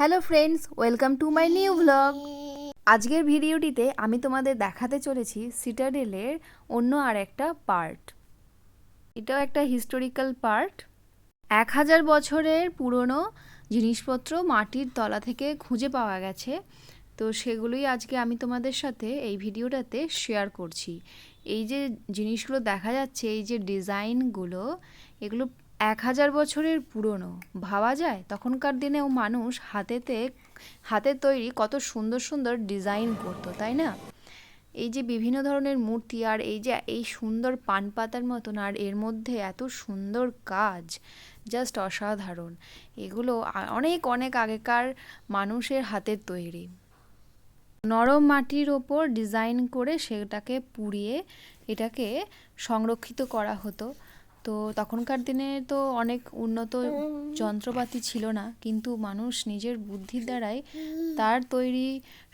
Hello friends, welcome to my new blog. আজকের ভিডিওটিতে আমি তোমাদের দেখাতে চলেছি সিটাডেলের অন্য আর একটা পার্ট। এটাও একটা হিস্টোরিক্যাল পার্ট। 1000 বছরের পুরনো জিনিসপত্র মাটির তলা থেকে খুঁজে পাওয়া গেছে। তো সেগুলোই আজকে আমি তোমাদের সাথে এই ভিডিওটাতে শেয়ার করছি। এই যে জিনিসগুলো দেখা যাচ্ছে, এই যে ডিজাইনগুলো, এগুলো 1000 বছরের পুরনো। ভাবা যায় তখনকার দিনেও মানুষ হাতের তৈরি কত সুন্দর সুন্দর ডিজাইন করতো, তাই না? এই যে বিভিন্ন ধরনের মূর্তি, আর এই যে এই সুন্দর পান পাতার মতন, আর এর মধ্যে এত সুন্দর কাজ, জাস্ট অসাধারণ। এগুলো অনেক অনেক আগেকার মানুষের হাতের তৈরি। নরম মাটির ওপর ডিজাইন করে সেটাকে পুড়িয়ে এটাকে সংরক্ষিত করা হতো। তো তখনকার দিনে তো অনেক উন্নত যন্ত্রপাতি ছিল না, কিন্তু মানুষ নিজের বুদ্ধির দ্বারাই তার তৈরি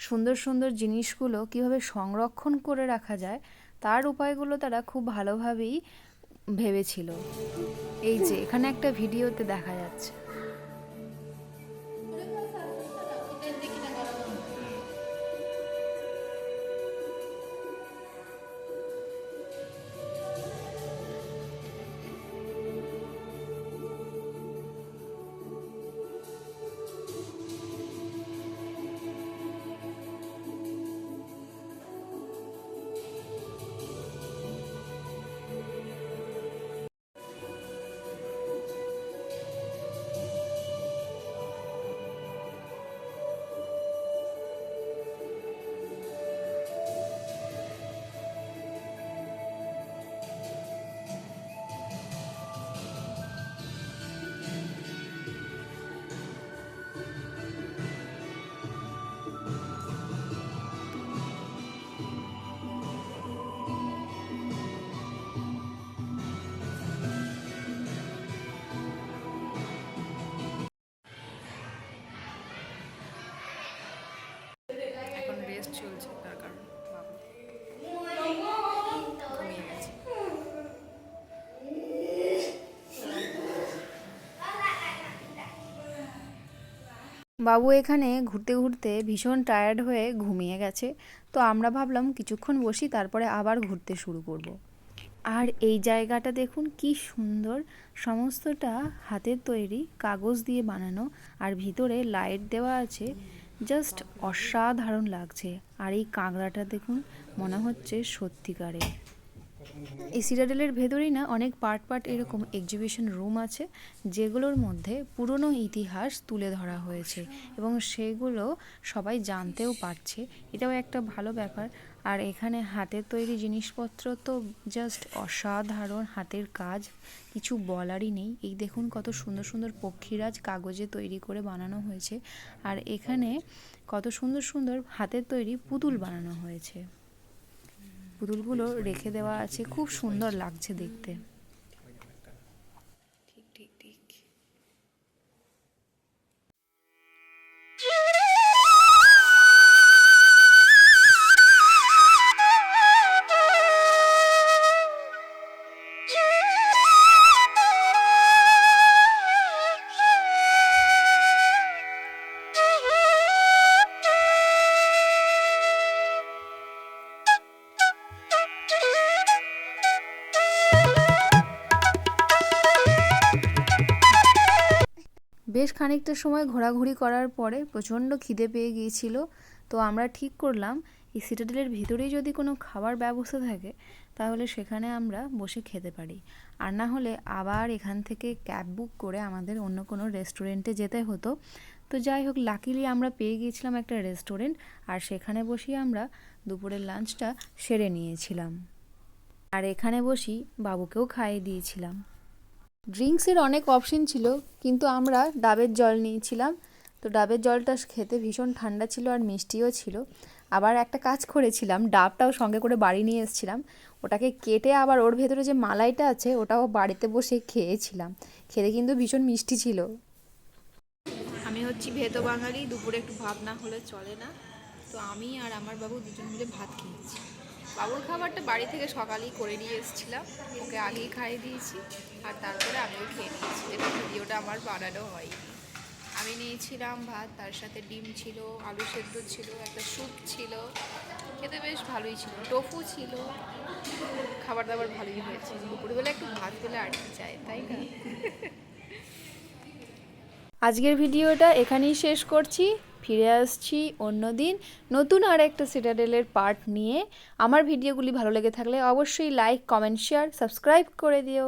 সুন্দর সুন্দর জিনিসগুলো কীভাবে সংরক্ষণ করে রাখা যায় তার উপায়গুলো তারা খুব ভালোভাবেই ভেবেছিল। এই যে এখানে একটা ভিডিওতে দেখা যাচ্ছে। এখন রেস্ট চলছে, তার কারণ বাবু ঘুমিয়ে গেছে। বাবু এখানে ঘুরতে ঘুরতে ভীষণ টায়ার্ড হয়ে ঘুমিয়ে গেছে। তো আমরা ভাবলাম কিছুক্ষণ বসি, তারপরে আবার ঘুরতে শুরু করব। আর এই জায়গাটা দেখুন কি সুন্দর, সমস্তটা হাতের তৈরি, কাগজ দিয়ে বানানো, আর ভিতরে লাইট দেওয়া আছে। জাস্ট অসাধারণ লাগছে। আর এই কাঁকড়াটা দেখুন, মনে হচ্ছে সত্যিকারে। এই সিটাডেলের ভেতরেই না অনেক পার্ট পার্ট এরকম এক্সিবিশন রুম আছে, যেগুলোর মধ্যে পুরনো ইতিহাস তুলে ধরা হয়েছে এবং সেগুলো সবাই জানতেও পারছে। এটাও একটা ভালো ব্যাপার। আর এখানে হাতের তৈরি জিনিসপত্র তো জাস্ট অসাধারণ, হাতের কাজ, কিছু বলারই নেই। এই দেখুন কত সুন্দর সুন্দর পক্ষীরাজ কাগজে তৈরি করে বানানো হয়েছে। আর এখানে কত সুন্দর সুন্দর হাতের তৈরি পুতুল বানানো হয়েছে। পুতুলগুলো রেখে দেওয়া আছে, খুব সুন্দর লাগছে দেখতে। ঠিক ঠিক ঠিক। বেশ খানিকটা সময় ঘোরাঘুরি করার পরে প্রচণ্ড খিদে পেয়ে গিয়েছিল। তো আমরা ঠিক করলাম এই সিটাডেলের ভিতরেই যদি কোনো খাবার ব্যবস্থা থাকে তাহলে সেখানে আমরা বসে খেতে পারি, আর না হলে আবার এখান থেকে ক্যাব বুক করে আমাদের অন্য কোনো রেস্টুরেন্টে যেতে হতো। তো যাই হোক, লাকিলি আমরা পেয়ে গিয়েছিলাম একটা রেস্টুরেন্ট, আর সেখানে বসেই আমরা দুপুরের লাঞ্চটা সেরে নিয়েছিলাম। আর এখানে বসি বাবুকেও খাইয়ে দিয়েছিলাম। ড্রিঙ্কসের অনেক অপশন ছিল, কিন্তু আমরা ডাবের জল নিয়েছিলাম। তো ডাবের জলটা খেতে ভীষণ ঠান্ডা ছিল আর মিষ্টিও ছিল। আবার একটা কাজ করেছিলাম, ডাবটাও সঙ্গে করে বাড়ি নিয়ে এসেছিলাম। ওটাকে কেটে আবার ওর ভেতরে যে মালাইটা আছে ওটাও বাড়িতে বসে খেয়েছিলাম। খেতে কিন্তু ভীষণ মিষ্টি ছিল। আমি হচ্ছি ভেতো বাঙালি, দুপুরে একটু ভাত না হলে চলে না। তো আমি আর আমার বাবু দুজন মিলে ভাত খেয়েছি। বাবুর খাবারটা বাড়ি থেকে সকালেই করে নিয়ে এসেছিলাম, ওকে আগেই খাইয়ে দিয়েছি, আর তারপরে আমিও খেয়ে নিয়েছি। এটা ভিডিওটা আমার বানানো হয়নি। আমি নিয়েছিলাম ভাত, তার সাথে ডিম ছিল, আলু সেদ্ধ ছিল, একটা স্যুপ ছিল, খেতে বেশ ভালোই ছিল, টোফু ছিল। খাবার দাবার ভালোই হয়েছে। দুপুরবেলা একটু ভাত পেলে আর কি চাই, তাই না? আজকের ভিডিওটা এখানেই শেষ করছি। ফিরে আসছি অন্য দিন নতুন আর একটা সিটাডেলের পার্ট নিয়ে। আমার ভিডিওগুলি ভালো লেগে থাকলে অবশ্যই লাইক, কমেন্ট, শেয়ার, সাবস্ক্রাইব করে দিও।